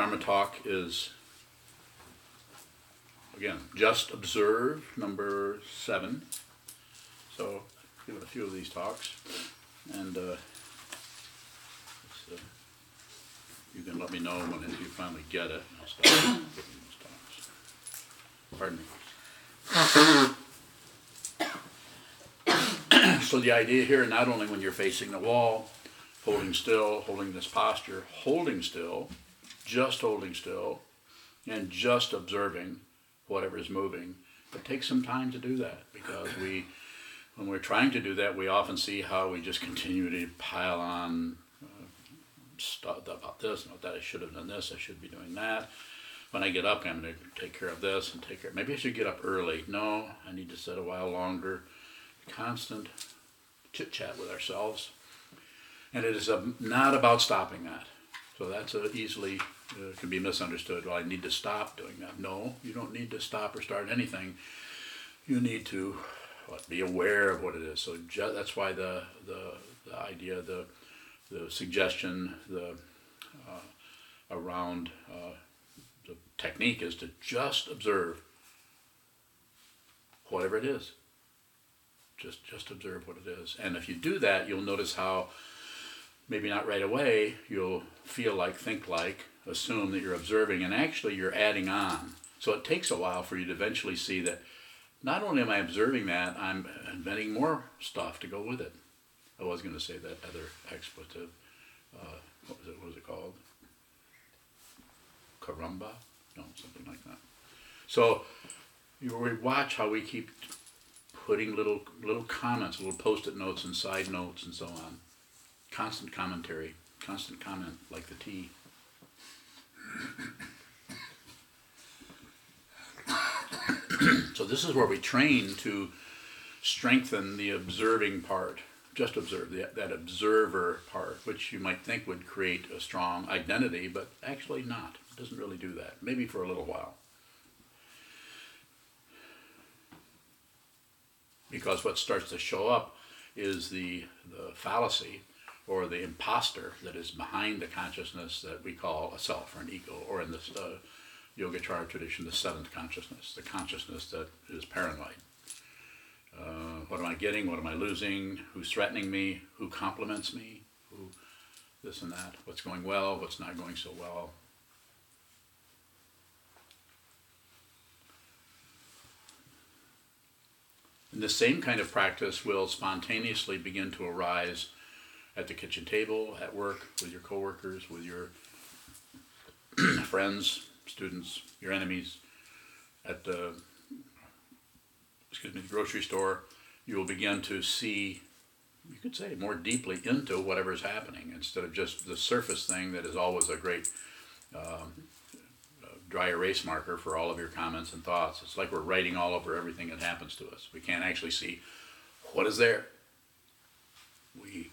Dharma talk is, again, just observe, number 7. So, give it a few of these talks, and you can let me know when you finally get it, and I'll start giving those talks. Pardon me. So the idea here, not only when you're facing the wall, holding still, holding this posture, holding still, and just observing whatever is moving. It takes some time to do that, because when we're trying to do that, we often see how we just continue to pile on stuff about this, and that I should have done this, I should be doing that. When I get up, I'm going to take care of this and take care. Maybe I should get up early. No, I need to sit a while longer. Constant chit-chat with ourselves. And it is not about stopping that. So that's easily can be misunderstood. Well, I need to stop doing that. No, you don't need to stop or start anything. You need to be aware of what it is. So that's why the idea, the suggestion, around the technique is to just observe whatever it is. Just observe what it is. And if you do that, you'll notice how, maybe not right away, you'll feel like, think like, assume that you're observing, and actually you're adding on. So it takes a while for you to eventually see that not only am I observing that, I'm inventing more stuff to go with it. I was going to say that other expletive. What was it called? Caramba? No, something like that. So you watch how we keep putting little comments, little post-it notes and side notes and so on. Constant commentary, constant comment, like the tea. So this is where we train to strengthen the observing part. Just observe, that observer part, which you might think would create a strong identity, but actually not. It doesn't really do that, maybe for a little while. Because what starts to show up is the fallacy or the impostor that is behind the consciousness that we call a self or an ego, or in this Yogacara tradition, the 7th consciousness, the consciousness that is paranoid. What am I getting? What am I losing? Who's threatening me? Who compliments me? Who this and that? What's going well? What's not going so well? And the same kind of practice will spontaneously begin to arise at the kitchen table, at work, with your coworkers, with your friends, students, your enemies, at the grocery store. You will begin to see, you could say, more deeply into whatever is happening, instead of just the surface thing that is always a great dry erase marker for all of your comments and thoughts. It's like we're writing all over everything that happens to us. We can't actually see what is there. We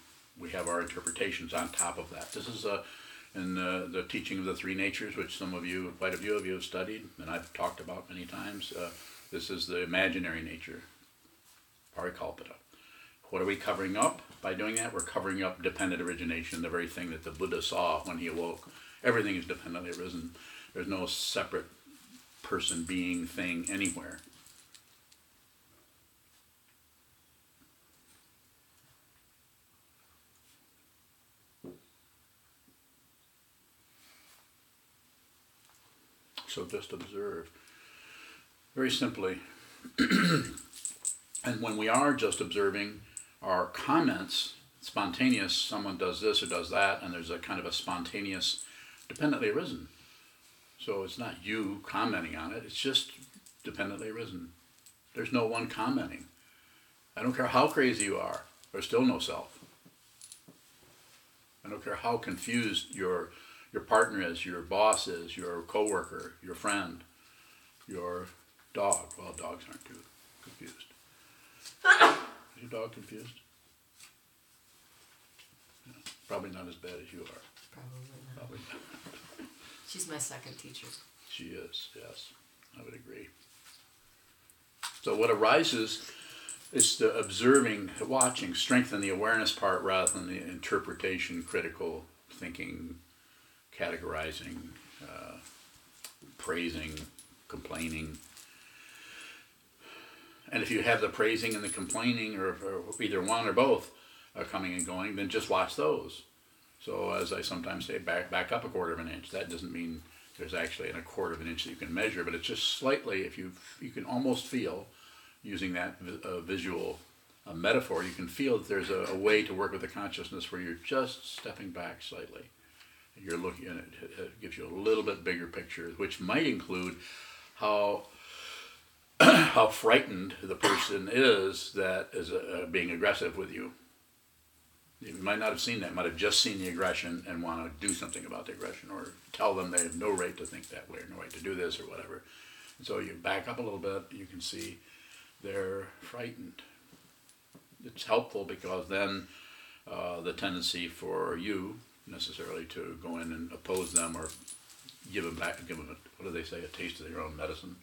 have our interpretations on top of that. This is in the teaching of the 3 natures, which quite a few of you have studied, and I've talked about many times. This is the imaginary nature, parikalpita. What are we covering up by doing that? We're covering up dependent origination, the very thing that the Buddha saw when he awoke. Everything is dependently arisen. There's no separate person, being, thing anywhere. So just observe. Very simply. And when we are just observing, our comments, spontaneous, someone does this or does that, and there's a kind of a spontaneous, dependently arisen. So it's not you commenting on it, it's just dependently arisen. There's no one commenting. I don't care how crazy you are, there's still no self. I don't care how confused your partner is, your boss is, your coworker, your friend, your dog. Well, dogs aren't too confused. Is your dog confused? No, probably not as bad as you are. Probably not. She's my second teacher. She is, yes. I would agree. So what arises is the observing, watching, strengthen the awareness part rather than the interpretation, critical thinking, categorizing, praising, complaining. And if you have the praising and the complaining, or either one or both, coming and going, then just watch those. So as I sometimes say, back up a quarter of an inch. That doesn't mean there's actually a quarter of an inch that you can measure, but it's just slightly, if you can almost feel, using that visual metaphor, you can feel that there's a way to work with the consciousness where you're just stepping back slightly. You're looking at it, it gives you a little bit bigger picture, which might include how how frightened the person is that is being aggressive with you. You might not have seen that, might have just seen the aggression and want to do something about the aggression, or tell them they have no right to think that way, or no right to do this, or whatever. And so you back up a little bit, you can see they're frightened. It's helpful because then the tendency for you necessarily to go in and oppose them or give them back, give them, what do they say, a taste of their own medicine.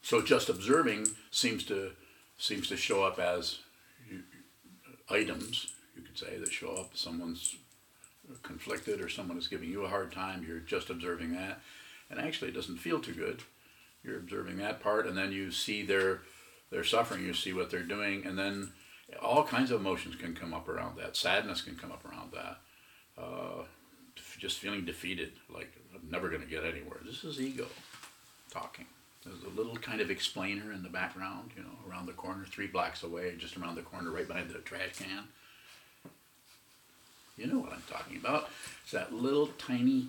So just observing seems to show up as items, you could say, that show up. Someone's conflicted or someone is giving you a hard time. You're just observing that. And actually it doesn't feel too good. You're observing that part, and then you see their suffering, you see what they're doing, and then all kinds of emotions can come up around that. Sadness can come up around that. Just feeling defeated, like I'm never going to get anywhere. This is ego talking. There's a little kind of explainer in the background, you know, around the corner, 3 blocks away, just around the corner, right behind the trash can. You know what I'm talking about. It's that little tiny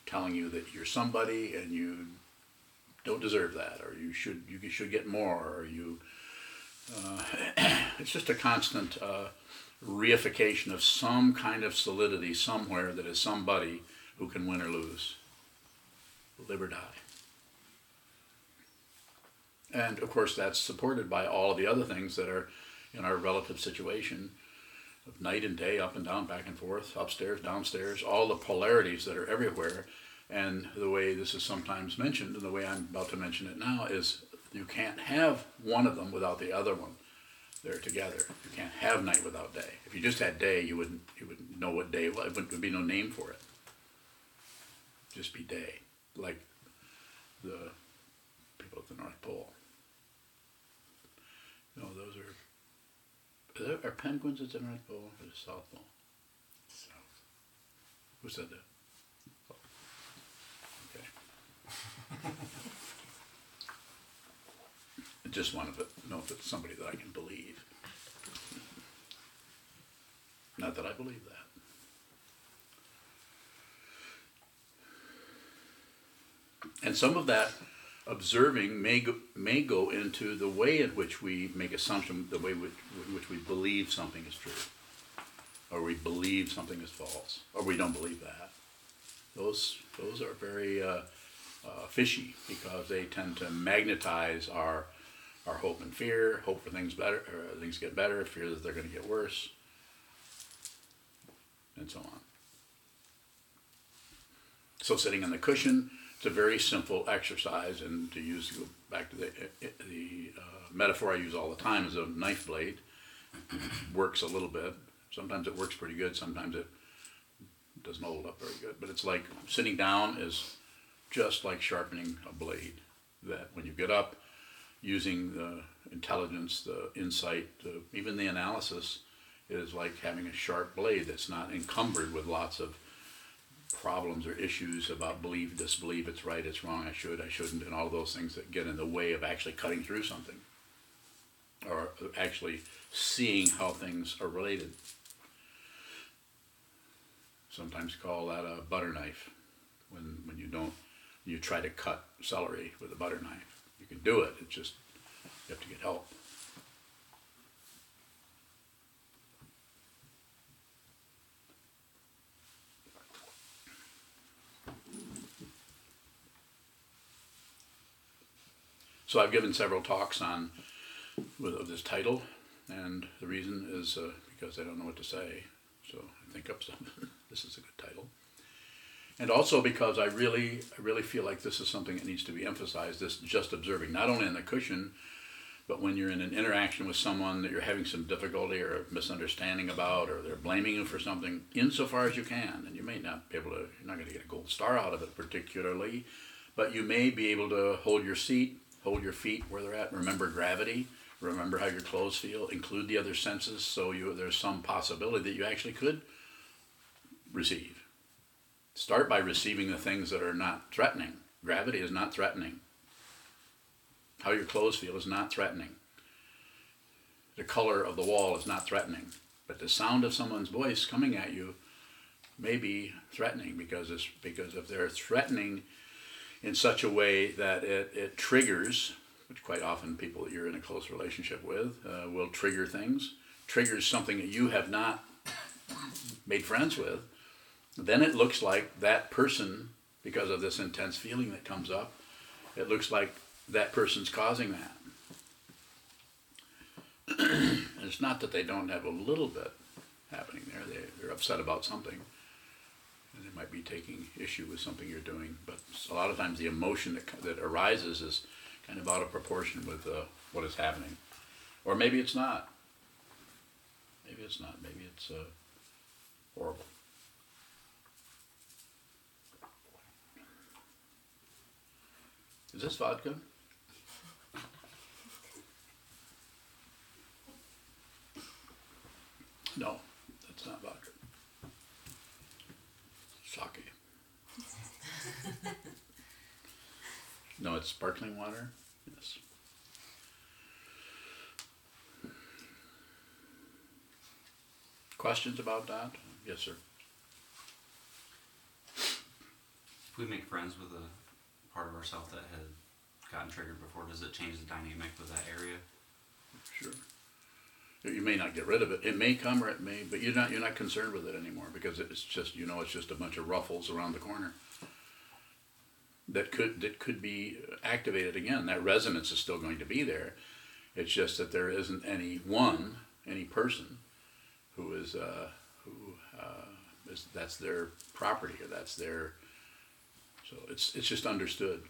telling you that you're somebody and you don't deserve that, or you should get more, or you. It's just a constant reification of some kind of solidity somewhere that is somebody who can win or lose, live or die. And of course that's supported by all of the other things that are in our relative situation of night and day, up and down, back and forth, upstairs, downstairs, all the polarities that are everywhere. And the way this is sometimes mentioned, and the way I'm about to mention it now, is you can't have one of them without the other one. They're together. You can't have night without day. If you just had day, you wouldn't know what day was. There would be no name for it. Just be day, like the people at the North Pole. No, those are penguins at the North Pole or the South Pole? South. Who said that? Okay. I just want to know if it's somebody that I can believe. Not that I believe that. And some of that observing may go into the way in which we make assumptions, the way in which we believe something is true, or we believe something is false, or we don't believe that. Those are very fishy, because they tend to magnetize our hope and fear, hope for things better, or things get better, fear that they're going to get worse, and so on. So sitting on the cushion, it's a very simple exercise, and to go back to the metaphor I use all the time is a knife blade. Works a little bit. Sometimes it works pretty good, sometimes it doesn't hold up very good. But it's like sitting down is just like sharpening a blade. That when you get up, using the intelligence, the insight, even the analysis, is like having a sharp blade that's not encumbered with lots of problems or issues about believe, disbelieve, it's right, it's wrong, I should, I shouldn't, and all of those things that get in the way of actually cutting through something, or actually seeing how things are related. Sometimes call that a butter knife, when you try to cut celery with a butter knife. You can do it, it's just you have to get help. So I've given several talks of this title, and the reason is because I don't know what to say, so I think up something. This is a good title. And also because I really feel like this is something that needs to be emphasized, this just observing, not only in the cushion, but when you're in an interaction with someone that you're having some difficulty or misunderstanding about, or they're blaming you for something, insofar as you can, and you may not be able to, you're not going to get a gold star out of it particularly, but you may be able to hold your seat, hold your feet where they're at, remember gravity, remember how your clothes feel, include the other senses, so there's some possibility that you actually could receive. Start by receiving the things that are not threatening. Gravity is not threatening. How your clothes feel is not threatening. The color of the wall is not threatening. But the sound of someone's voice coming at you may be threatening, because if they're threatening in such a way that it triggers, which quite often people that you're in a close relationship with will trigger things, triggers something that you have not made friends with, then it looks like that person, because of this intense feeling that comes up, it looks like that person's causing that. And it's not that they don't have a little bit happening there. They're upset about something, and they might be taking issue with something you're doing. But a lot of times the emotion that arises is kind of out of proportion with what is happening. Or maybe it's not. Maybe it's not. Maybe it's horrible. Is this vodka? No, that's not vodka. Sake. No, it's sparkling water. Yes. Questions about that? Yes, sir. If we make friends with a part of ourselves that had gotten triggered before, does it change the dynamic with that area? Sure. You may not get rid of it. It may come or it may, but you're not concerned with it anymore, because it's just, it's just a bunch of ruffles around the corner that could be activated again. That resonance is still going to be there. It's just that there isn't any person who is that's their property, or that's their. So it's just understood.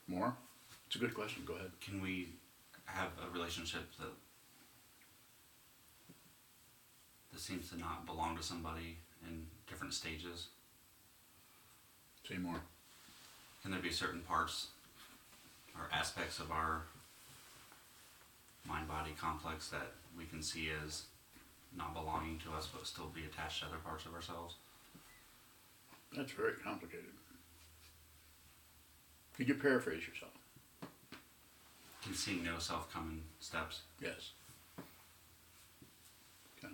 More? It's a good question. Go ahead. Can we have a relationship that seems to not belong to somebody in different stages? Say more. Can there be certain parts or aspects of our mind-body complex that we can see as not belonging to us, but still be attached to other parts of ourselves? That's very complicated. Could you paraphrase yourself? Can seeing no self come in steps? Yes. Okay.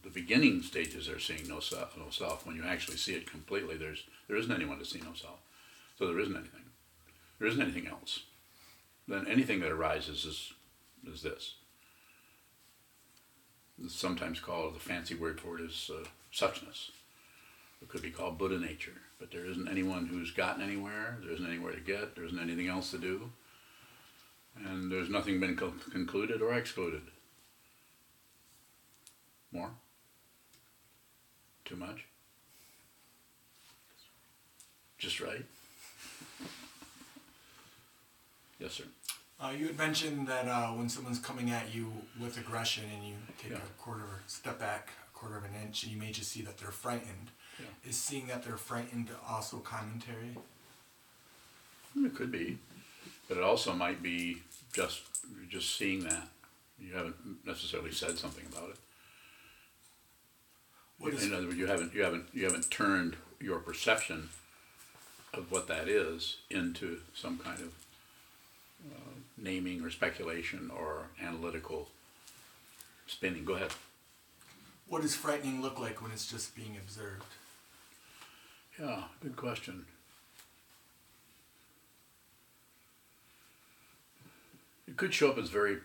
The beginning stages are seeing no self. When you actually see it completely, there isn't anyone to see no self. So there isn't anything. There isn't anything else. Then anything that arises is this. It's sometimes called, the fancy word for it is suchness. It could be called Buddha nature. But there isn't anyone who's gotten anywhere. There isn't anywhere to get. There isn't anything else to do. And there's nothing been concluded or excluded. More? Too much? Just right? Yes, sir. You had mentioned that when someone's coming at you with aggression and you take step back a quarter of an inch, and you may just see that they're frightened. Yeah. Is seeing that they're frightened also commentary? It could be, but it also might be just seeing that. You haven't necessarily said something about it. In other words, you haven't turned your perception of what that is into some kind of naming or speculation or analytical spinning. Go ahead. What does frightening look like when it's just being observed? Yeah, good question. It could show up as very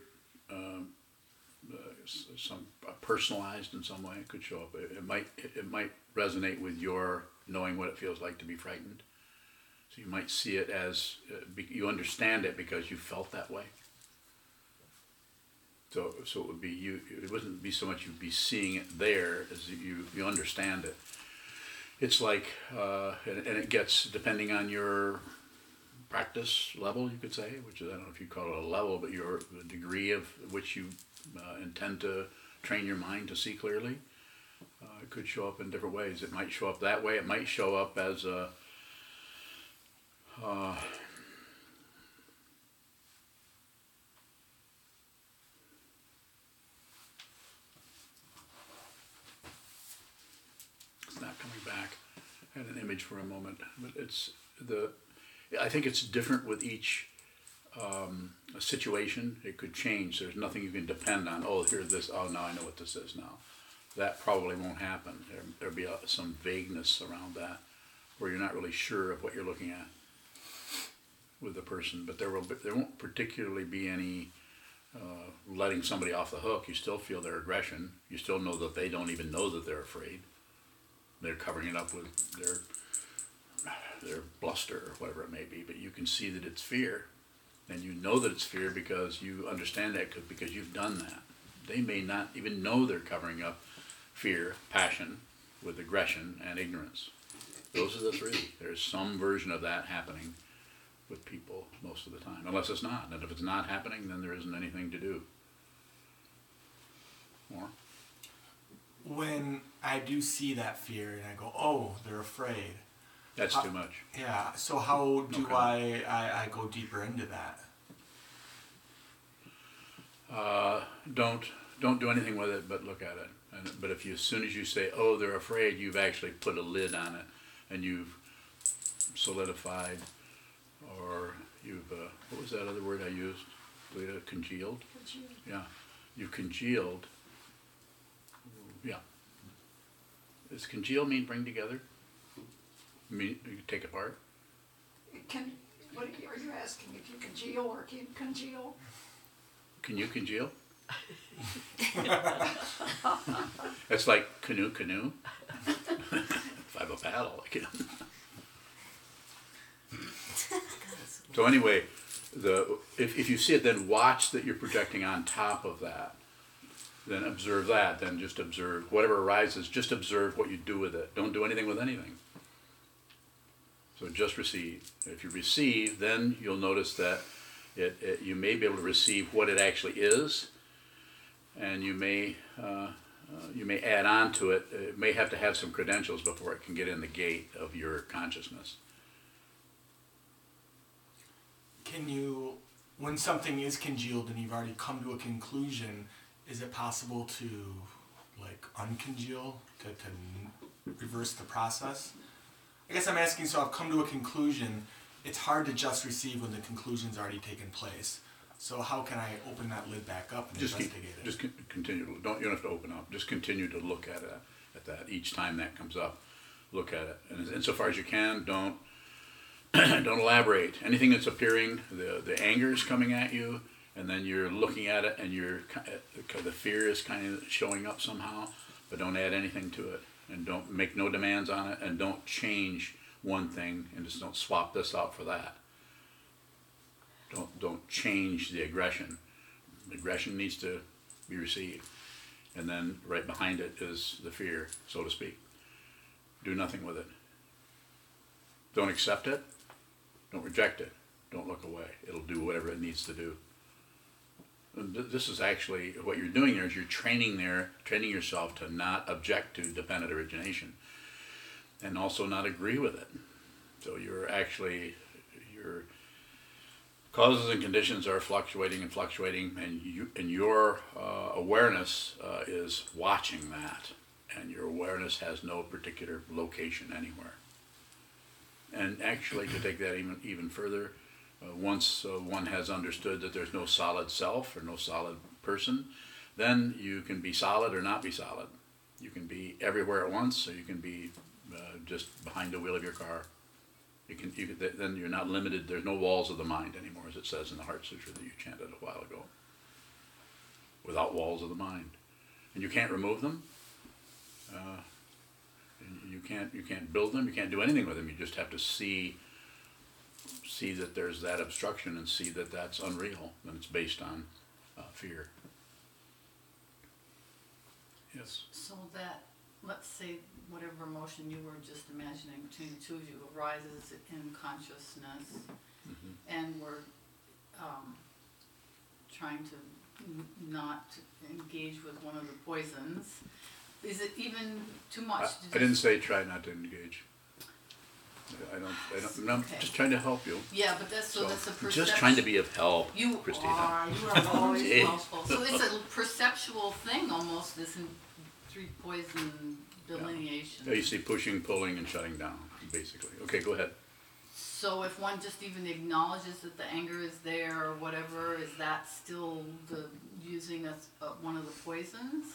personalized in some way. It could show up. It might resonate with your knowing what it feels like to be frightened. So you might see it as you understand it because you felt that way. So it would be you. It wouldn't be so much you'd be seeing it there as you understand it. It's like, and it gets, depending on your practice level, you could say, which is, I don't know if you call it a level, but the degree of which you intend to train your mind to see clearly. It could show up in different ways. It might show up that way. It might show up as a it's not coming back. I had an image for a moment, but I think it's different with each situation. It could change. There's nothing you can depend on. Oh, here's this. Oh, now I know what this is now. That probably won't happen. There'll be some vagueness around that, where you're not really sure of what you're looking at with the person. But there won't particularly be any letting somebody off the hook. You still feel their aggression. You still know that they don't even know that they're afraid. They're covering it up with their bluster or whatever it may be. But you can see that it's fear, and you know that it's fear because you understand that because you've done that. They may not even know they're covering up fear, passion, with aggression and ignorance. Those are the three. There's some version of that happening with people most of the time, unless it's not. And if it's not happening, then there isn't anything to do. More? When I do see that fear and I go, oh, they're afraid. That's too much. Yeah, so how do I go deeper into that? Don't do anything with it, but look at it. But if you, as soon as you say, "Oh, they're afraid," you've actually put a lid on it, and you've solidified, or you've what was that other word I used? Congealed. Congealed. Yeah, you congealed. Yeah. Does congeal mean bring together? Mean you take apart? What are you asking? If you congeal or can congeal? Can you congeal? That's like canoe. If I have a paddle, I can. So anyway, if you see it, then watch that you're projecting on top of that. Then observe that. Then just observe whatever arises. Just observe what you do with it. Don't do anything with anything. So just receive. If you receive, then you'll notice that you may be able to receive what it actually is, and you may add on to it. It may have to have some credentials before it can get in the gate of your consciousness. Can you, when something is congealed and you've already come to a conclusion, is it possible to like uncongeal, to reverse the process? I guess I'm asking, so I've come to a conclusion. It's hard to just receive when the conclusion's already taken place. So how can I open that lid back up and investigate it? Just continue. You don't have to open up. Just continue to look at that each time that comes up. Look at it, and insofar as you can, don't elaborate. Anything that's appearing, the anger is coming at you, and then you're looking at it, and the fear is kind of showing up somehow. But don't add anything to it, and don't make no demands on it, and don't change one thing, and just don't swap this out for that. Don't change the aggression. The aggression needs to be received, and then right behind it is the fear, so to speak. Do nothing with it. Don't accept it. Don't reject it. Don't look away. It'll do whatever it needs to do. And this is actually what you're doing there is you're training yourself to not object to dependent origination, and also not agree with it. So your causes and conditions are fluctuating, and your awareness is watching that, and your awareness has no particular location anywhere. And actually, to take that even further, once one has understood that there's no solid self or no solid person, then you can be solid or not be solid. You can be everywhere at once, or you can be just behind the wheel of your car. Then you're not limited. There's no walls of the mind anymore, as it says in the Heart Sutra that you chanted a while ago. Without walls of the mind, and you can't remove them. You can't build them. You can't do anything with them. You just have to see that there's that obstruction and see that that's unreal, and it's based on fear. Yes. So that, let's say, whatever emotion you were just imagining between the two of you arises in consciousness, and we're trying to not engage with one of the poisons. Is it even too much? I didn't say try not to engage. I'm Okay. just trying to help you. Yeah, but that's so that's a perception. Just trying to be of help, You Christina. you are always Jeez. helpful. So it's a perceptual thing almost. This three poison delineation. Yeah, you see pushing, pulling, and shutting down, basically. Okay, go ahead. So if one just even acknowledges that the anger is there or whatever, is that still using one of the poisons?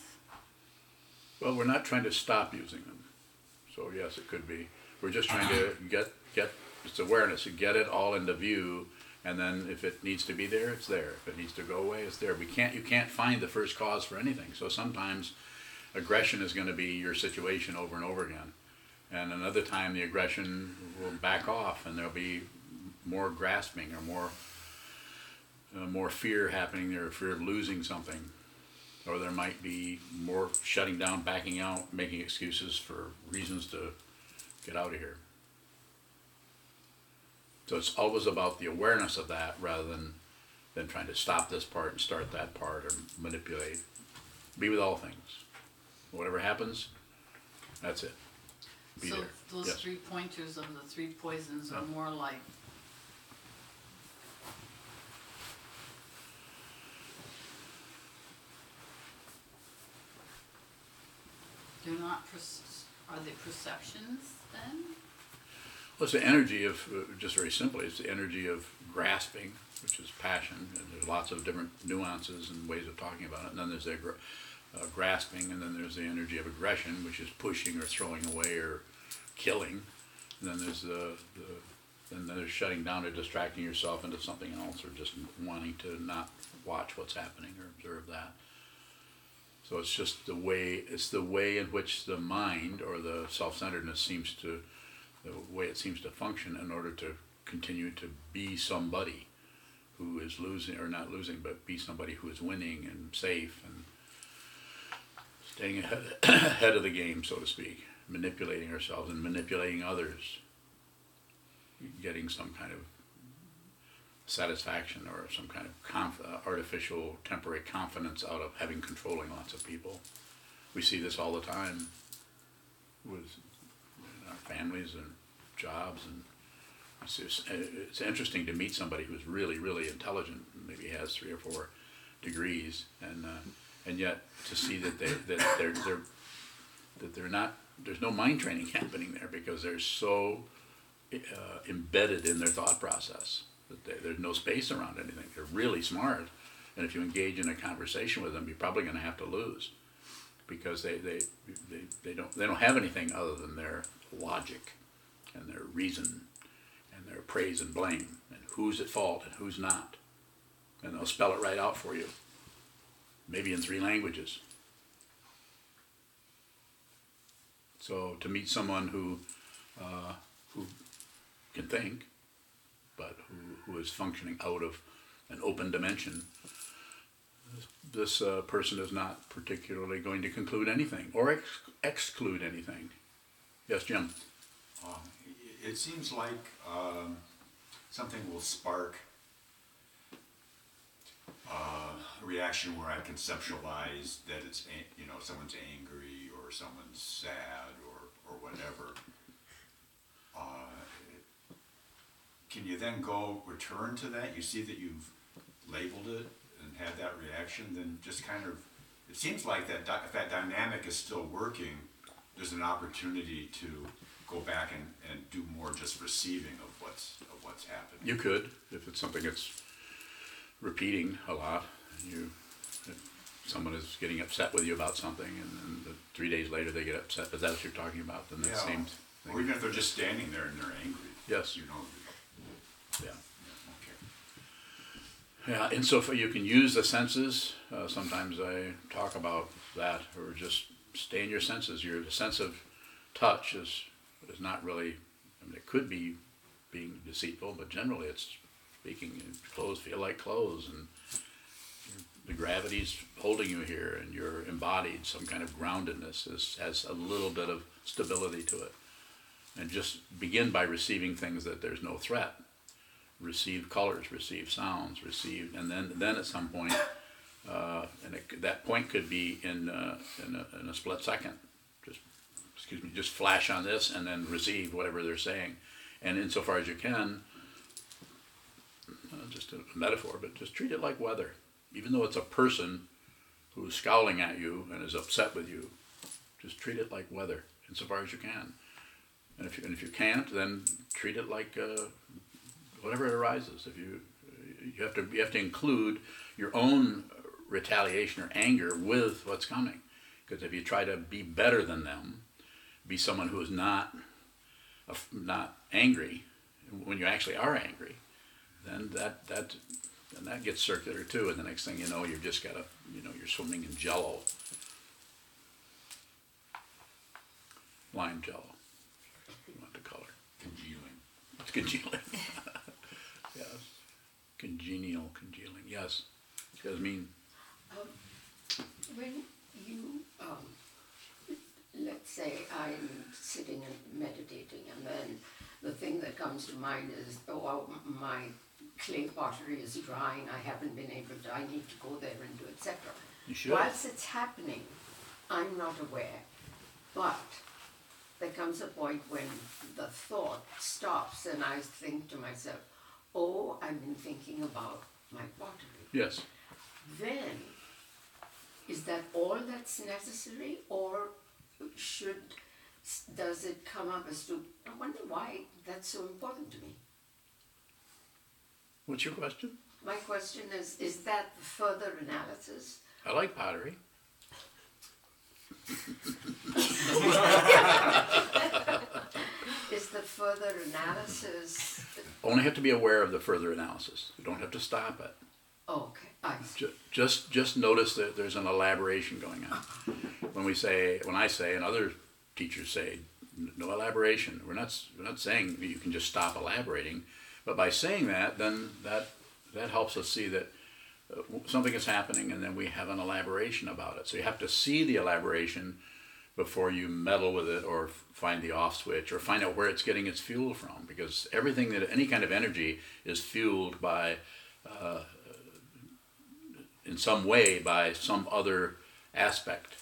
Well, we're not trying to stop using them. So yes, it could be. We're just trying to get it's awareness. You get it all into view, and then if it needs to be there, it's there. If it needs to go away, it's there. You can't find the first cause for anything. So sometimes aggression is going to be your situation over and over again. And another time the aggression will back off, and there'll be more grasping or more fear happening, or fear of losing something. Or there might be more shutting down, backing out, making excuses for reasons to get out of here. So it's always about the awareness of that rather than trying to stop this part and start that part or manipulate. Be with all things. Whatever happens, that's it. Be So there. those Yes. 3 pointers of the 3 poisons are more like are they perceptions then? Well, it's the energy of, just very simply, it's the energy of grasping, which is passion, and there's lots of different nuances and ways of talking about it. And then there's the grasping, and then there's the energy of aggression, which is pushing or throwing away or killing. And then there's then there's shutting down or distracting yourself into something else, or just wanting to not watch what's happening or observe that. So it's just the way in which the mind or the self-centeredness the way it seems to function in order to continue to be somebody who is losing, or not losing, but be somebody who is winning and safe and staying ahead of the game, so to speak, manipulating ourselves and manipulating others, getting some kind of satisfaction or some kind of artificial temporary confidence out of controlling lots of people. We see this all the time with our families and jobs, and it's interesting to meet somebody who's really, really intelligent, maybe has 3 or 4 degrees, and yet to see that they're not, there's no mind training happening there, because they're so embedded in their thought process that there's no space around anything. They're really smart, and if you engage in a conversation with them, you're probably going to have to lose, because they don't have anything other than their logic and their reason and their praise and blame and who's at fault and who's not, and they'll spell it right out for you, maybe in 3 languages. So to meet someone who can think, but who is functioning out of an open dimension, this person is not particularly going to conclude anything or exclude anything. Yes, Jim? It seems like something will spark a reaction where I conceptualize that it's, someone's angry or someone's sad or whatever. Can you then return to that? You see that you've labeled it and had that reaction, then just kind of, it seems like that if that dynamic is still working, there's an opportunity to go back and do more just receiving of what's happening. You could, if it's something that's repeating a lot. If someone is getting upset with you about something, and 3 days later they get upset, but that's what you're talking about, then that same thing. Or even if they're just standing there and they're angry. Yes. Yeah. Okay. Yeah, and so you can use the senses. Sometimes I talk about that, or just stay in your senses. The sense of touch is not really, it could be being deceitful, but generally it's speaking. Clothes feel like clothes, and the gravity's holding you here, and you're embodied. Some kind of groundedness has a little bit of stability to it. And just begin by receiving things that there's no threat. Receive colors, receive sounds, receive, and then at some point, that point could be in a split second. Just flash on this and then receive whatever they're saying. And insofar as you can, just a metaphor, but just treat it like weather. Even though it's a person who's scowling at you and is upset with you, just treat it like weather insofar as you can. And if you can't, then treat it like whatever it arises. If you have to include your own retaliation or anger with what's coming, because if you try to be better than them, be someone who is not angry when you actually are angry, then that gets circular too. And the next thing you know, you've just got you're swimming in jello, lime jello. You want the color? Congealing. It's congealing. Yes, congealing. Yes, it does mean. When you, let's say I'm sitting and meditating, and then the thing that comes to mind is, oh, my clay pottery is drying, I haven't been able to, I need to go there and do etc. You should. Whilst it's happening, I'm not aware, but there comes a point when the thought stops and I think to myself, oh, I've been thinking about my pottery. Yes. Then, is that all that's necessary, or does it come up as to, I wonder why that's so important to me? What's your question? My question is that further analysis? I like pottery. Is the further analysis? Only have to be aware of the further analysis. You don't have to stop it. Okay, I see. Just notice that there's an elaboration going on. When I say, and other teachers say, no elaboration. We're not saying you can just stop elaborating, but by saying that, then that helps us see that something is happening, and then we have an elaboration about it. So you have to see the elaboration before you meddle with it or find the off switch or find out where it's getting its fuel from, because everything that any kind of energy is fueled by in some way by some other aspect.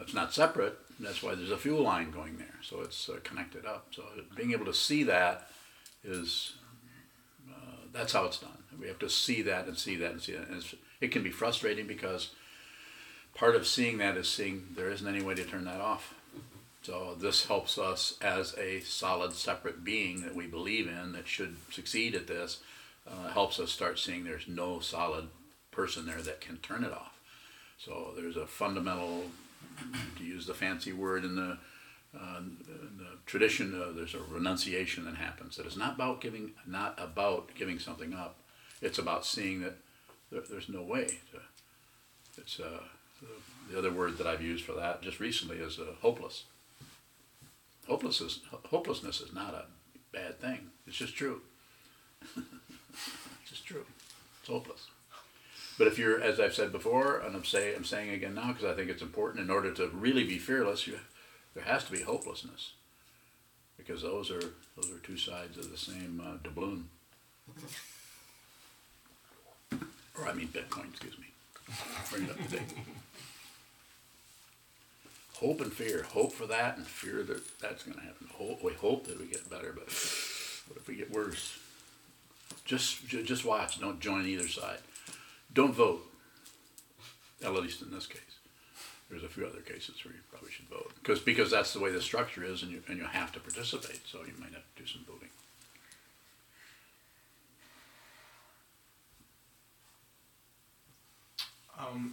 It's not separate. That's why there's a fuel line going there. So it's connected up. So being able to see that is, that's how it's done. We have to see that and see that and see that. And it can be frustrating because part of seeing that is seeing there isn't any way to turn that off. So this helps us as a solid, separate being that we believe in that should succeed at this, helps us start seeing there's no solid person there that can turn it off. So there's a fundamental, to use the fancy word in the tradition, there's a renunciation that happens. That is not about giving something up. It's about seeing that there's no way. It's the other word that I've used for that just recently is hopeless. Hopelessness is not a bad thing. It's just true. It's just true. It's hopeless. But if you're, as I've said before, and I'm saying again now because I think it's important, in order to really be fearless, there has to be hopelessness, because those are two sides of the same doubloon. Or I mean Bitcoin, excuse me. Bring it up to date. Hope and fear. Hope for that and fear that that's going to happen. We hope that we get better, but what if we get worse? Just watch. Don't join either side. Don't vote, at least in this case. There's a few other cases where you probably should vote, because that's the way the structure is, and you have to participate, so you might have to do some voting.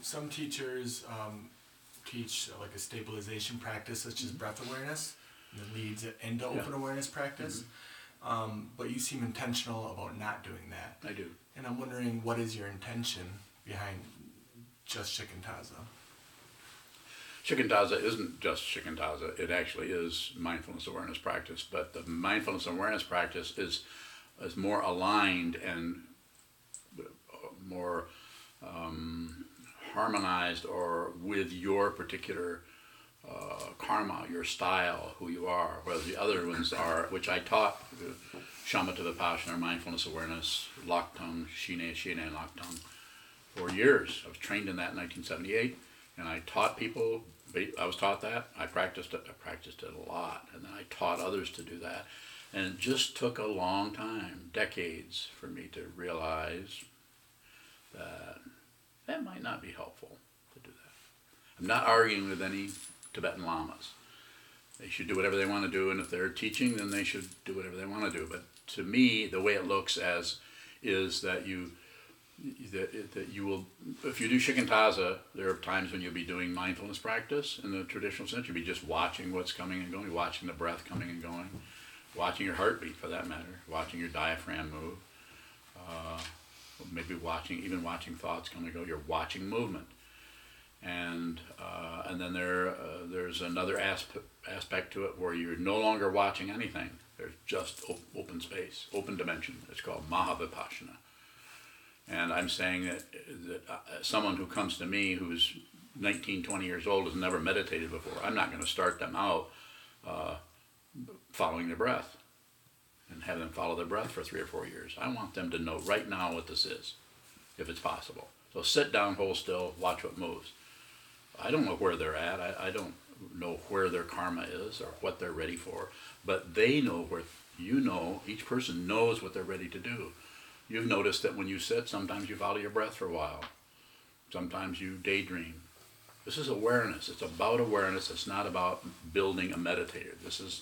Some teachers teach like a stabilization practice, such as breath awareness, that leads into open awareness practice. But you seem intentional about not doing that. I do. And I'm wondering, what is your intention behind just Shikantaza? Shikantaza isn't just Shikantaza. It actually is mindfulness awareness practice. But the mindfulness awareness practice is more aligned and more harmonized or with your particular karma, your style, who you are, whereas the other ones are, which I taught, shamatha vipassana, mindfulness awareness, Laktung, Shine, and Laktung, for years. I was trained in that in 1978, and I taught people. I was taught that. I practiced it a lot, and then I taught others to do that. And it just took a long time, decades, for me to realize that that might not be helpful to do that. I'm not arguing with any Tibetan lamas. They should do whatever they want to do, and if they're teaching, then they should do whatever they want to do. But to me, the way it looks is that you will, if you do shikantaza, there are times when you'll be doing mindfulness practice in the traditional sense. You'll be just watching what's coming and going, watching the breath coming and going, watching your heartbeat for that matter, watching your diaphragm move, maybe even watching thoughts come and go. You're watching movement, and then there's another aspect to it where you're no longer watching anything. There's just open space, open dimension. It's called Mahavipassana. And I'm saying that someone who comes to me who's 19, 20 years old has never meditated before, I'm not going to start them out following their breath and have them follow their breath for 3 or 4 years. I want them to know right now what this is, if it's possible. So sit down, hold still, watch what moves. I don't know where they're at. I don't know where their karma is or what they're ready for, but they know where, each person knows what they're ready to do. You've noticed that when you sit, sometimes you follow your breath for a while. Sometimes you daydream. This is awareness. It's about awareness. It's not about building a meditator. It's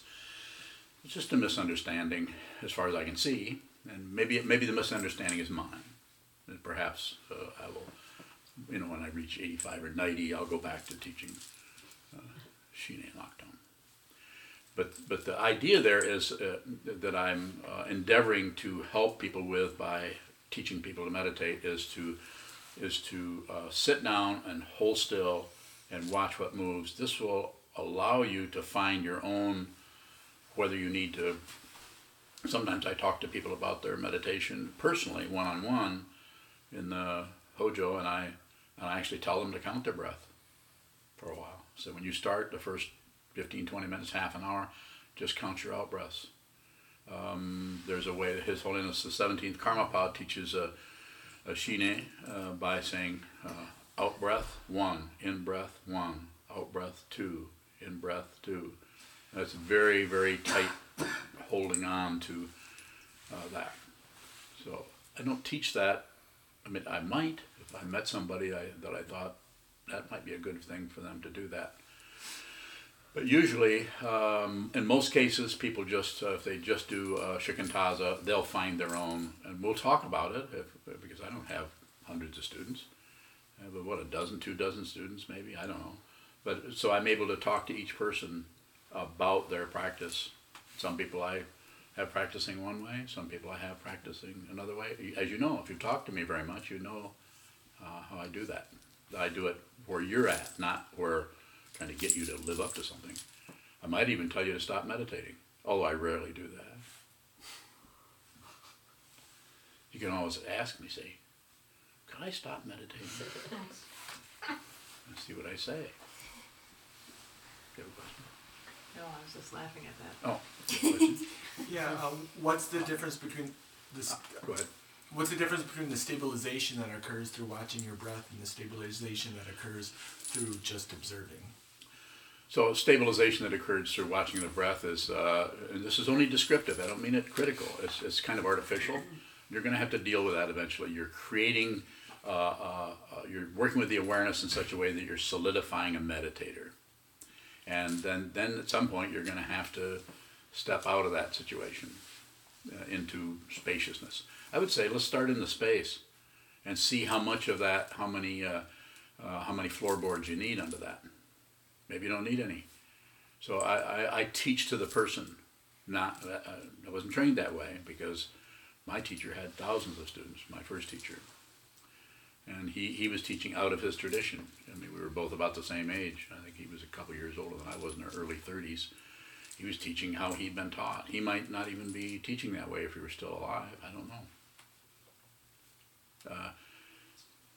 just a misunderstanding as far as I can see. And maybe the misunderstanding is mine. And perhaps I will, when I reach 85 or 90, I'll go back to teaching Shine and Laktung. But the idea there is that I'm endeavoring to help people with by teaching people to meditate is to sit down and hold still and watch what moves. This will allow you to find your own, whether you need to. Sometimes I talk to people about their meditation personally, one-on-one, in the Hojo, and I actually tell them to count their breath for a while. So when you start the first 15, 20 minutes, half an hour, just count your out breaths. There's a way that His Holiness the 17th Karmapad teaches a Shine by saying out breath 1, in breath 1, out breath 2, in breath 2. That's very, very tight holding on to that. So I don't teach that. I mean, I might if I met somebody that I thought that might be a good thing for them to do that. But usually, in most cases, people just, if they just do shikantaza, they'll find their own. And we'll talk about it, because I don't have hundreds of students. I have, a dozen, 2 dozen students maybe, I don't know. But so I'm able to talk to each person about their practice. Some people I have practicing one way, some people I have practicing another way. As you know, if you talk to me very much, you know how I do that. I do it where you're at, not where trying to get you to live up to something. I might even tell you to stop meditating, although I rarely do that. You can always ask me, say, could I stop meditating? Let's see what I say. Do you have a question? No, I was just laughing at that. Oh, question? Yeah, what's the difference between this? Go ahead. What's the difference between the stabilization that occurs through watching your breath and the stabilization that occurs through just observing? So stabilization that occurs through watching the breath is, and this is only descriptive, I don't mean it critical, it's kind of artificial. You're going to have to deal with that eventually. You're creating, you're working with the awareness in such a way that you're solidifying a meditator. And then at some point you're going to have to step out of that situation into spaciousness. I would say let's start in the space and see how much of that, how many floorboards you need under that. Maybe you don't need any. So I teach to the person. Not I wasn't trained that way because my teacher had thousands of students, my first teacher. And he was teaching out of his tradition. I mean, we were both about the same age. I think he was a couple years older than I was, in the early 30s. He was teaching how he'd been taught. He might not even be teaching that way if he were still alive. I don't know.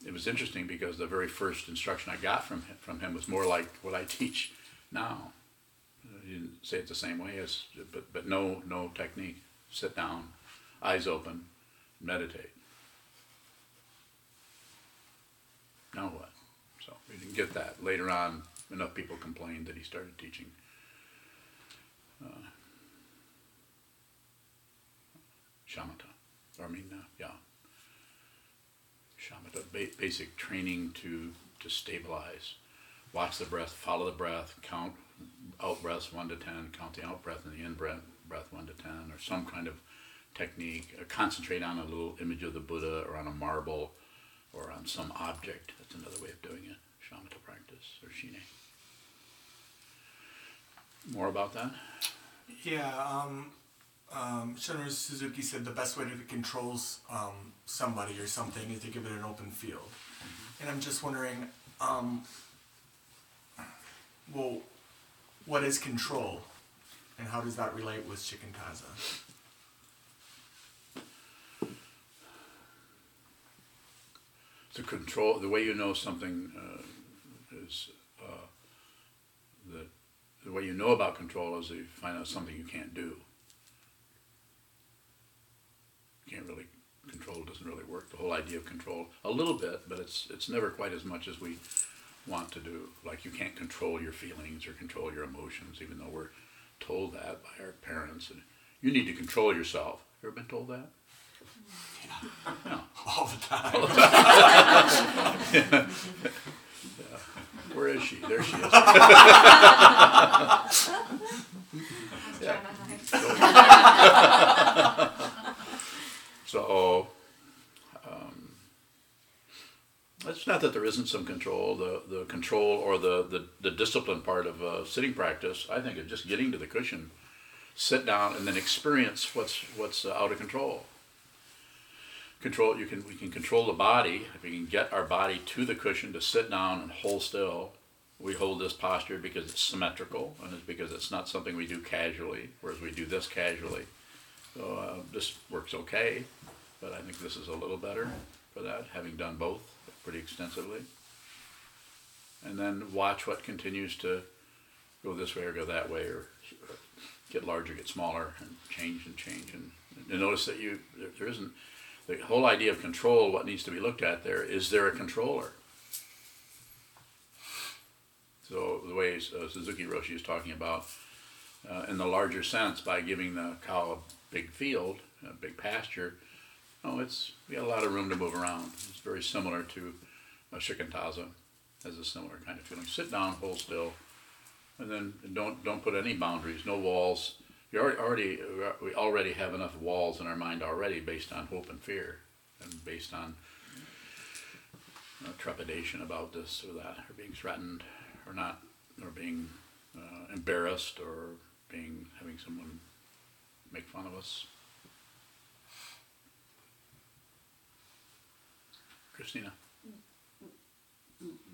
it was interesting because the very first instruction I got from him was more like what I teach now. He didn't say it the same way, but no technique. Sit down, eyes open, meditate. Now what? So we didn't get that. Later on, enough people complained that he started teaching shamatha. Shamatha, basic training to stabilize. Watch the breath, follow the breath, count out breaths 1 to 10, count the out breath and the in breath 1 to 10, or some kind of technique. Concentrate on a little image of the Buddha, or on a marble, or on some object. That's another way of doing it. Shamatha practice, or shine. More about that? Yeah, Shunryu Suzuki said the best way to control somebody or something is to give it an open field. And I'm just wondering, well, what is control? And how does that relate with Shikantaza? To control, the way you know something is the way you know about control is you find out something you can't do. You can't really control. Doesn't really work. The whole idea of control, a little bit, but it's never quite as much as we want to do. Like you can't control your feelings or control your emotions, even though we're told that by our parents. And you need to control yourself. Ever been told that? Yeah. No. All the time. All the time. Yeah. Where is she? There she is. Yeah. So, it's not that there isn't some control. The control or the discipline part of sitting practice, I think, is just getting to the cushion, sit down, and then experience what's out of control. We can control the body. If we can get our body to the cushion to sit down and hold still, we hold this posture because it's symmetrical, and it's because it's not something we do casually, whereas we do this casually. So this works okay, but I think this is a little better for that, having done both pretty extensively. And then watch what continues to go this way or go that way, or get larger, get smaller, and change. And notice that there isn't, the whole idea of control, what needs to be looked at there, is there a controller? So the way Suzuki Roshi is talking about, in the larger sense, by giving the cow a big field, a big pasture, we got a lot of room to move around. It's very similar to Shikantaza, has a similar kind of feeling. Sit down, hold still, and then don't put any boundaries, no walls. We already have enough walls in our mind already based on hope and fear, and based on trepidation about this or that, or being threatened, or not, or being embarrassed, or having someone make fun of us. Christina.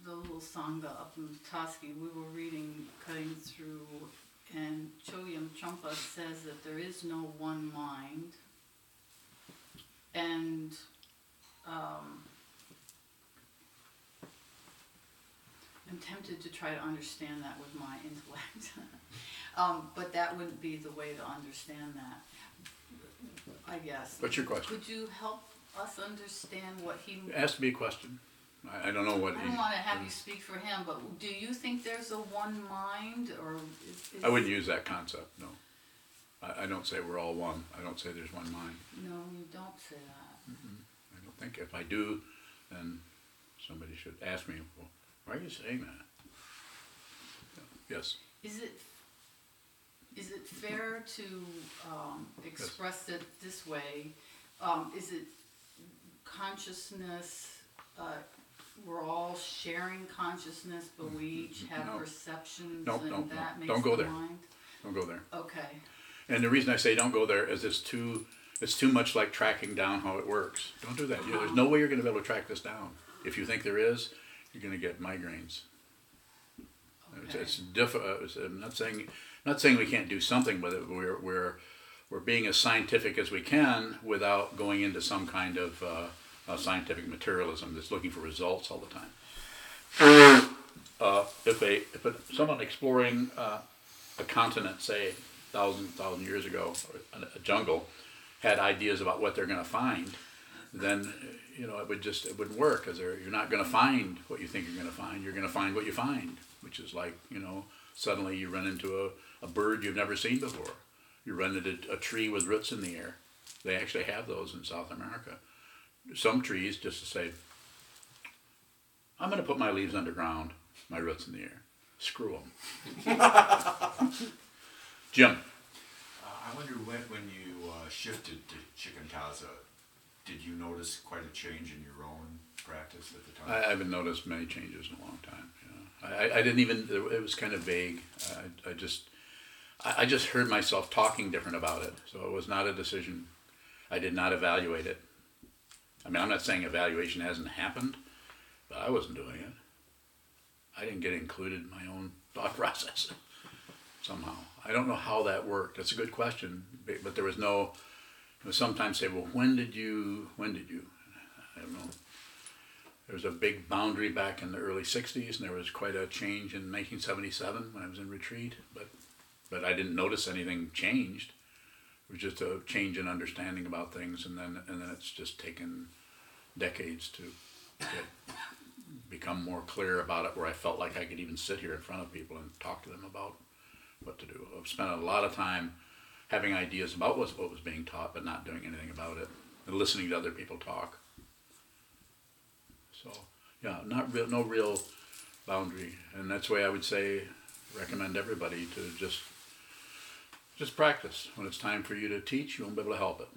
The little Sangha up in Toski, we were reading, cutting through, and Chogyam Trungpa says that there is no one mind, and I'm tempted to try to understand that with my intellect, but that wouldn't be the way to understand that, I guess. What's your question? Could you help us understand what he... It has to be a question. I don't know what... I don't want to have you speak for him, but do you think there's a one mind, or... I wouldn't use that concept, no. I don't say we're all one. I don't say there's one mind. No, you don't say that. I don't think. If I do, then somebody should ask me, well, why are you saying that? Yes. Is it fair to express it this way? Is it consciousness, we're all sharing consciousness, but we each have perceptions, that makes don't go the there. mind? Don't go there. Okay. And the reason I say don't go there is it's too much like tracking down how it works. Don't do that. There's no way you're going to be able to track this down. If you think there is, you're going to get migraines. Okay. It's difficult. I'm not saying we can't do something with it. We're being as scientific as we can without going into some kind of scientific materialism that's looking for results all the time. If someone exploring a continent, say, thousand years ago, or a jungle, had ideas about what they're going to find, then it wouldn't work, because you're not going to find what you think you're going to find. You're going to find what you find, which is like, suddenly you run into a bird you've never seen before. You run into a tree with roots in the air. They actually have those in South America. Some trees, just to say, I'm going to put my leaves underground, my roots in the air. Screw them. Jim. I wonder when you shifted to Shikantaza, did you notice quite a change in your own practice at the time? I haven't noticed many changes in a long time. I didn't even, it was kind of vague. I just heard myself talking different about it. So it was not a decision. I did not evaluate it. I mean, I'm not saying evaluation hasn't happened, but I wasn't doing it. I didn't get included in my own thought process somehow. I don't know how that worked. That's a good question, but there was no, sometimes say, well, when did you? I don't know. There was a big boundary back in the early 60s, and there was quite a change in 1977 when I was in retreat, but I didn't notice anything changed. It was just a change in understanding about things, and then it's just taken decades to become more clear about it, where I felt like I could even sit here in front of people and talk to them about what to do. I've spent a lot of time having ideas about what was being taught, but not doing anything about it, and listening to other people talk. So, yeah, no real boundary, and that's the way I would say, recommend everybody to just practice. When it's time for you to teach, you won't be able to help it,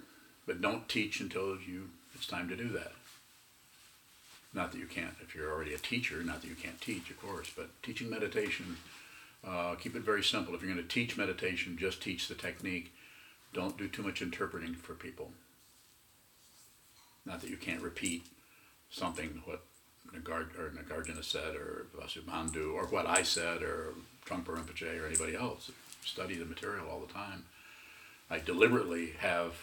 but don't teach until it's time to do that. Not that you can't, if you're already a teacher, not that you can't teach, of course, but teaching meditation, keep it very simple. If you're going to teach meditation, just teach the technique. Don't do too much interpreting for people. Not that you can't repeat something, what Nagarjuna said, or Vasubandhu, or what I said, or Trungpa Rinpoche, or anybody else. Study the material all the time. I deliberately have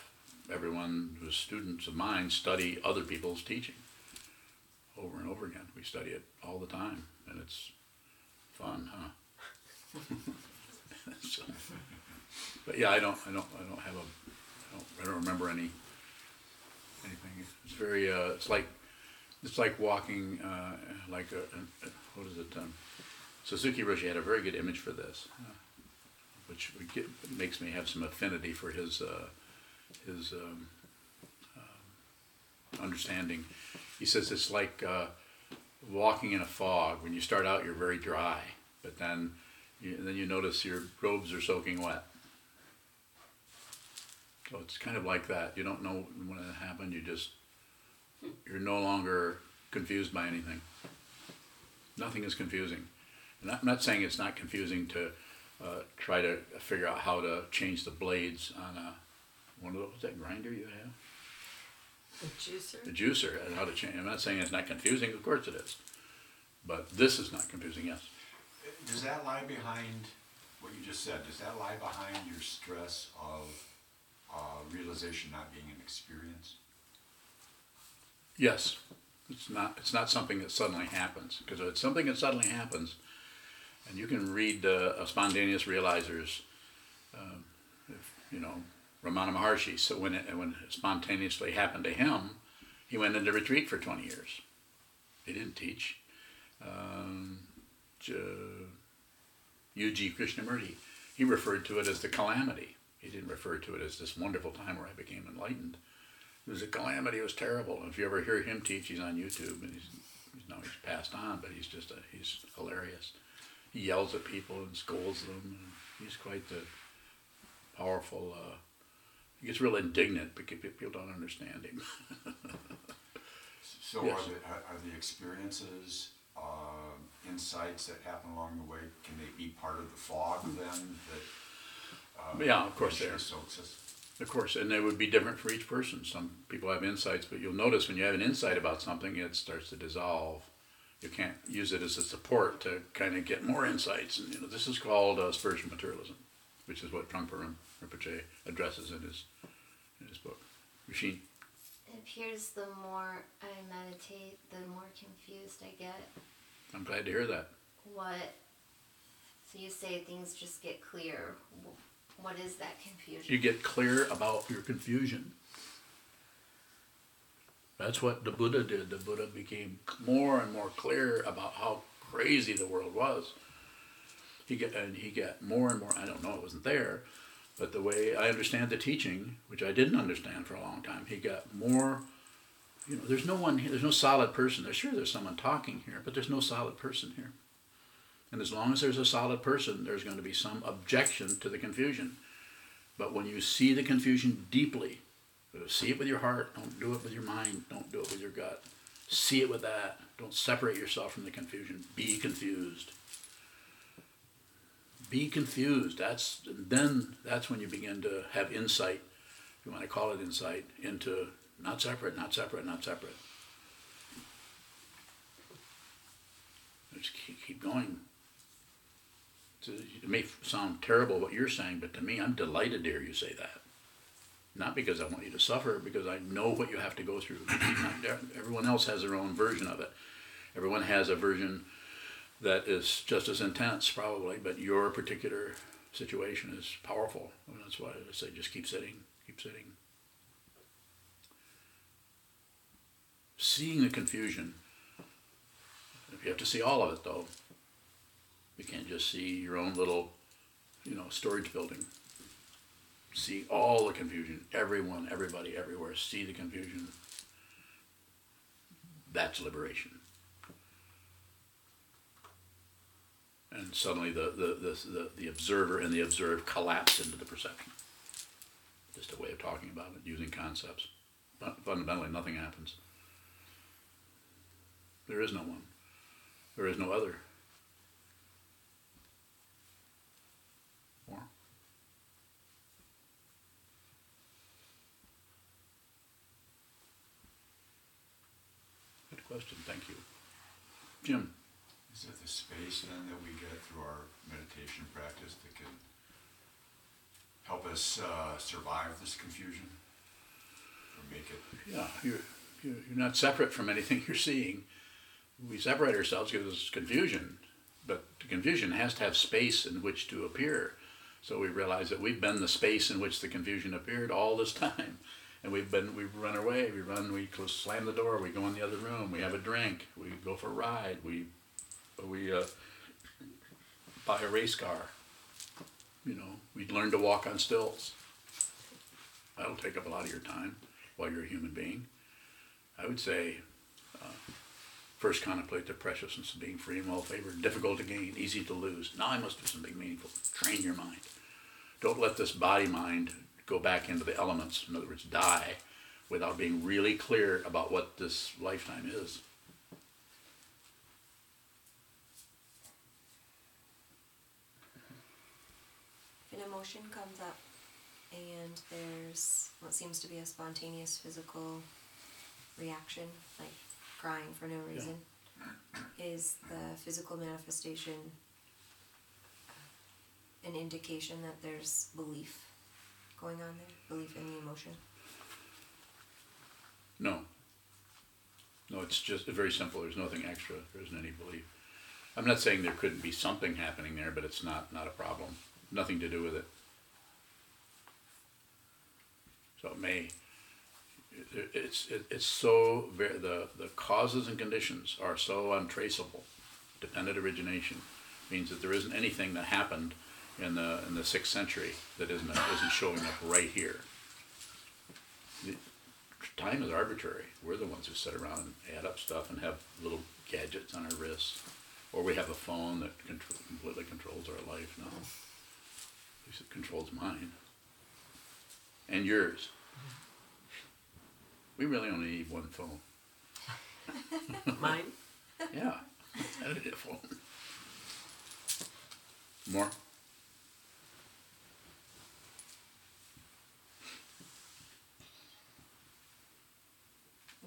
everyone who's students of mine study other people's teaching over and over again. We study it all the time, and it's fun, huh? So, but yeah, I don't remember anything. It's very it's like walking like what is it? Suzuki Roshi had a very good image for this, which makes me have some affinity for his understanding. He says it's like walking in a fog. When you start out, you're very dry, but then you notice your robes are soaking wet. So it's kind of like that. You don't know when it happened. You're no longer confused by anything. Nothing is confusing. And I'm not saying it's not confusing to try to figure out how to change the blades on one of those. What's that grinder you have? The juicer? The juicer, and how to change. I'm not saying it's not confusing. Of course it is. But this is not confusing, yes. Does that lie behind what you just said? Does that lie behind your stress of realization not being an experience? Yes. It's not something that suddenly happens. Because if it's something that suddenly happens, and you can read a spontaneous realizers, Ramana Maharshi. So when it spontaneously happened to him, he went into retreat for 20 years. He didn't teach. Yuji Krishnamurti, he referred to it as the calamity. He didn't refer to it as this wonderful time where I became enlightened. It was a calamity. It was terrible. If you ever hear him teach, he's on YouTube, and he's passed on, but he's hilarious. He yells at people and scolds them. And he's quite the powerful. He gets real indignant because people don't understand him. So yes. Are the experiences, insights that happen along the way, can they be part of the fog then? Yeah, of course they are. Soaks us? Of course, and they would be different for each person. Some people have insights, but you'll notice when you have an insight about something, it starts to dissolve. You can't use it as a support to kind of get more insights. And this is called spiritual materialism, which is what Trungpa Rinpoche addresses in his book. Rasheen? appears the more I meditate, the more confused I get. I'm glad to hear that. What? So you say things just get clear. What is that confusion? You get clear about your confusion. That's what the Buddha did. The Buddha became more and more clear about how crazy the world was. He got more and more, I don't know, it wasn't there, but the way I understand the teaching, which I didn't understand for a long time, he got more, there's no solid person. There's someone talking here, but there's no solid person here. And as long as there's a solid person, there's going to be some objection to the confusion. But when you see the confusion deeply, see it with your heart, don't do it with your mind, don't do it with your gut. See it with that. Don't separate yourself from the confusion. Be confused. Be confused. That's when you begin to have insight, if you want to call it insight, into not separate, not separate, not separate. Just keep going. It may sound terrible what you're saying, but to me, I'm delighted to hear you say that. Not because I want you to suffer, because I know what you have to go through. Everyone else has their own version of it. Everyone has a version that is just as intense, probably, but your particular situation is powerful. And that's why I say just keep sitting, keep sitting. Seeing the confusion, you have to see all of it, though. You can't just see your own little, storage building. See all the confusion, everyone, everybody, everywhere. See the confusion. That's liberation. And suddenly the observer and the observed collapse into the perception. Just a way of talking about it, using concepts. But fundamentally, nothing happens. There is no one. There is no other. More? Good question, thank you. Jim? Is it the space then that we get through our meditation practice that can help us survive this confusion? Or make it? Yeah, you're not separate from anything you're seeing. We separate ourselves because it's confusion, but the confusion has to have space in which to appear. So we realize that we've been the space in which the confusion appeared all this time. And we run away, we slam the door, we go in the other room, we have a drink, we go for a ride, we buy a race car. We learn to walk on stilts. That'll take up a lot of your time while you're a human being. I would say, first contemplate the preciousness of being free and well favored, difficult to gain, easy to lose. Now I must do something meaningful. Train your mind. Don't let this body mind go back into the elements. In other words, die without being really clear about what this lifetime is. If an emotion comes up and there's what seems to be a spontaneous physical reaction, like crying for no reason, is the physical manifestation an indication that there's belief going on there? Belief in the emotion? No, it's just very simple. There's nothing extra. There isn't any belief. I'm not saying there couldn't be something happening there, but it's not a problem. Nothing to do with it. So it may. It's so very, the causes and conditions are so untraceable. Dependent origination means that there isn't anything that happened in the 6th century that isn't showing up right here. Time is arbitrary. We're the ones who sit around and add up stuff and have little gadgets on our wrists, or we have a phone that completely controls our life now. At least it controls mine and yours. We really only need one phone. Mine? Yeah, I need a phone. More?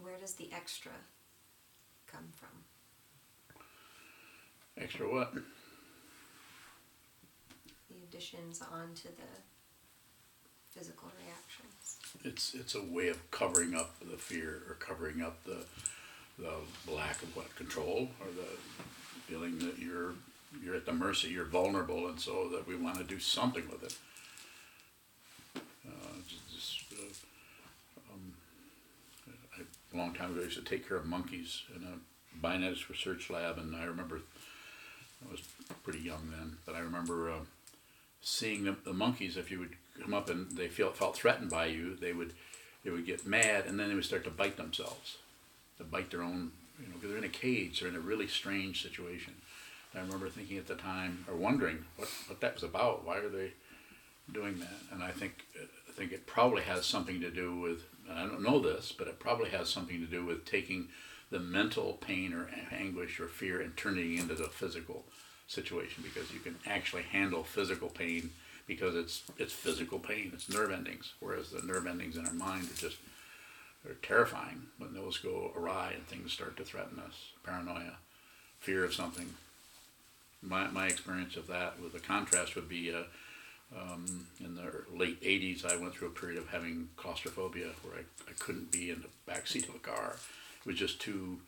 Where does the extra come from? Extra what? The additions onto the physical reactions. it's a way of covering up the fear or covering up the lack of control or the feeling that you're at the mercy, you're vulnerable, and so that we want to do something with it. A long time ago, I used to take care of monkeys in a biogenetics research lab, and I remember, I was pretty young then, but I remember seeing the monkeys. If you would come up and they felt threatened by you, they would get mad, and then they would start to bite themselves, to bite their own, because they're in a cage, they're in a really strange situation. I remember thinking at the time, or wondering what that was about. Why are they doing that? And I think it probably has something to do with, and I don't know this, but it probably has something to do with taking the mental pain or anguish or fear and turning it into the physical situation, because you can actually handle physical pain because it's physical pain, it's nerve endings, whereas the nerve endings in our mind they're terrifying when those go awry and things start to threaten us. Paranoia, fear of something. My experience of that with the contrast would be in the late 80s, I went through a period of having claustrophobia where I couldn't be in the back seat of a car. It was just too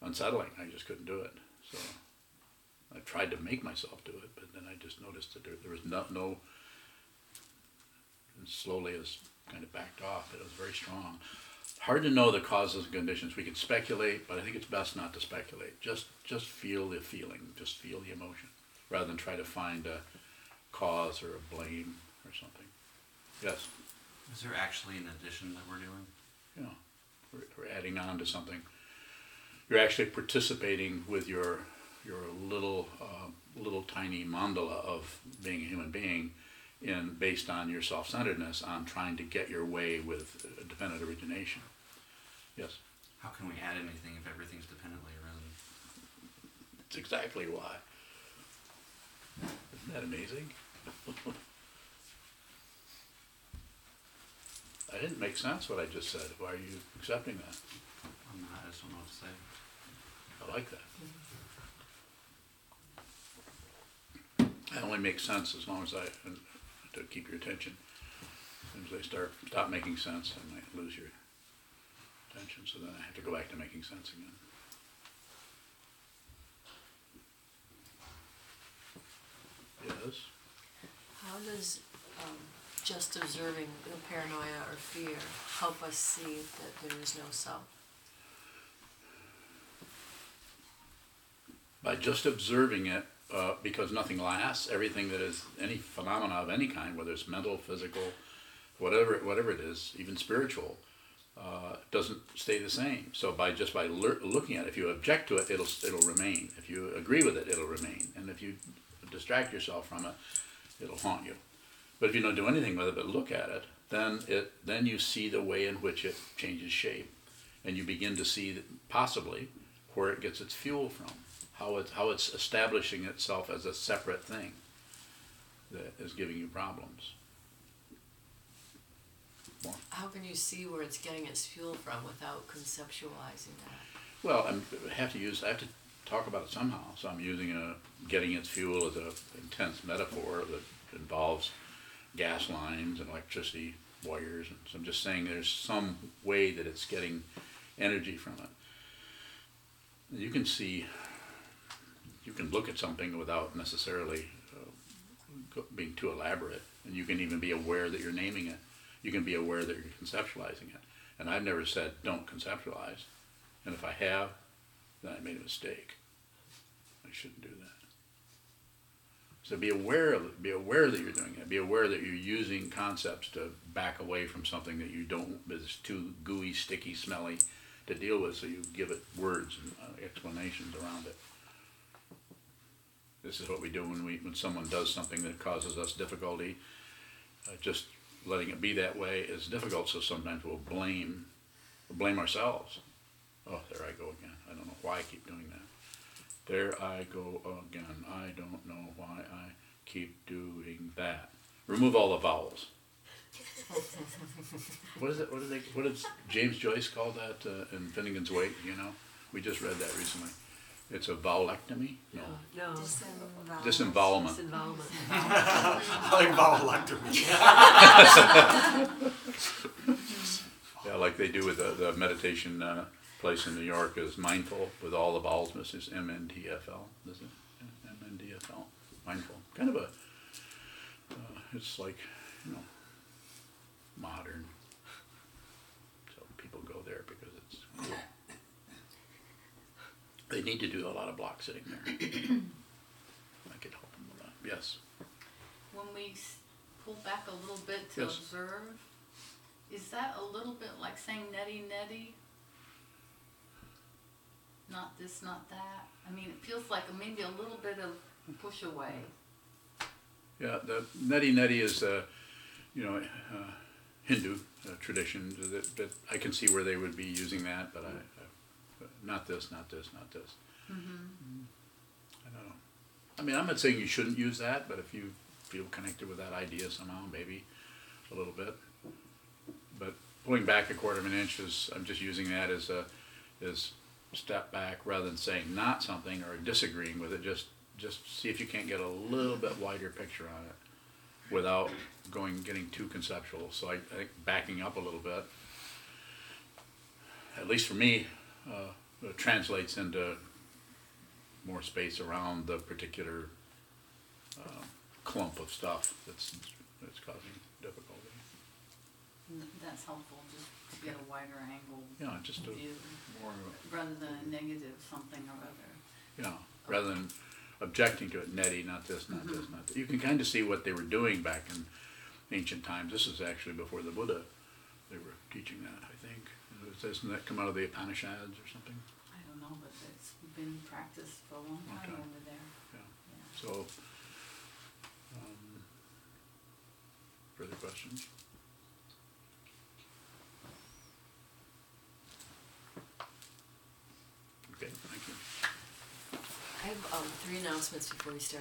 unsettling. I just couldn't do it. So I tried to make myself do it, but then I just noticed that there was no, and slowly it was kind of backed off. It was very strong. Hard to know the causes and conditions. We can speculate, but I think it's best not to speculate. Just feel the feeling, just feel the emotion, rather than try to find a cause or a blame or something. Yes? Is there actually an addition that we're doing? Yeah, we're adding on to something. You're actually participating with your little tiny mandala of being a human being, based on your self-centeredness, on trying to get your way with dependent origination. Yes? How can we add anything if everything's dependently arisen? That's exactly why. Isn't that amazing? I didn't make sense what I just said. Why are you accepting that? I'm not, I just don't know what to say. I like that. That only makes sense as long as to keep your attention. As soon as they stop making sense, I might lose your attention, so then I have to go back to making sense again. Yes? How does just observing the paranoia or fear help us see that there is no self? By just observing it, because nothing lasts, everything that is any phenomena of any kind, whether it's mental, physical, whatever it is, even spiritual, doesn't stay the same. So by looking at it, if you object to it, it'll remain. If you agree with it, it'll remain. And if you distract yourself from it, it'll haunt you. But if you don't do anything with it but look at it, then you see the way in which it changes shape, and you begin to see possibly where it gets its fuel from, how it's establishing itself as a separate thing that is giving you problems. More. How can you see where it's getting its fuel from without conceptualizing that? Well, I have to talk about it somehow. So I'm using getting its fuel as an intense metaphor that involves gas lines and electricity wires. And so I'm just saying there's some way that it's getting energy from it. You can look at something without necessarily being too elaborate, and you can even be aware that you're naming it. You can be aware that you're conceptualizing it. And I've never said don't conceptualize. And if I have, then I made a mistake. I shouldn't do that. So be aware of it. Be aware that you're doing it. Be aware that you're using concepts to back away from something that you don't, is too gooey, sticky, smelly to deal with, so you give it words and explanations around it. This is what we do when someone does something that causes us difficulty. Just letting it be that way is difficult, so sometimes we'll blame ourselves. Oh, there I go again. I don't know why I keep doing that. There I go again. I don't know why I keep doing that. Remove all the vowels. What is it? What did James Joyce call that in Finnegan's Wake? We just read that recently. It's a vowlectomy? No. No. Disembowelment. Disembowelment. Like vowelectomy. Yeah, like they do with the meditation place in New York is mindful with all the vowels missing. It's MNDFL, is it? MNDFL, mindful. Kind of a, it's like, you know, modern. So people go there because it's cool. They need to do a lot of block sitting there. I could help them with that. Yes. When we pull back a little bit to Yes. observe, is that a little bit like saying netty netty? Not this, not that? I mean, it feels like maybe a little bit of push away. Yeah, the neti is you know, Hindu tradition that I can see where they would be using that, but not this, not this, not this. Mm-hmm. I don't know. I mean, I'm not saying you shouldn't use that, but if you feel connected with that idea somehow, maybe a little bit. But pulling back a quarter of an inch is, I'm just using that as step back rather than saying not something or disagreeing with it. Just see if you can't get a little bit wider picture on it without getting too conceptual. So I think backing up a little bit, at least for me, it translates into more space around the particular clump of stuff that's causing difficulty. That's helpful, just to get a wider angle Yeah, just a view, more, rather than a negative something or other. yeah, rather than objecting to it, netty, not this, not this, not that. You can kind of see what they were doing back in ancient times. This is actually before the Buddha. They were teaching that, I think. Doesn't that come out of the Upanishads or something? I don't know, but it's been practiced for a long time Okay. over there. Yeah. Yeah. So, further questions? Okay, thank you. I have 3 announcements before we start.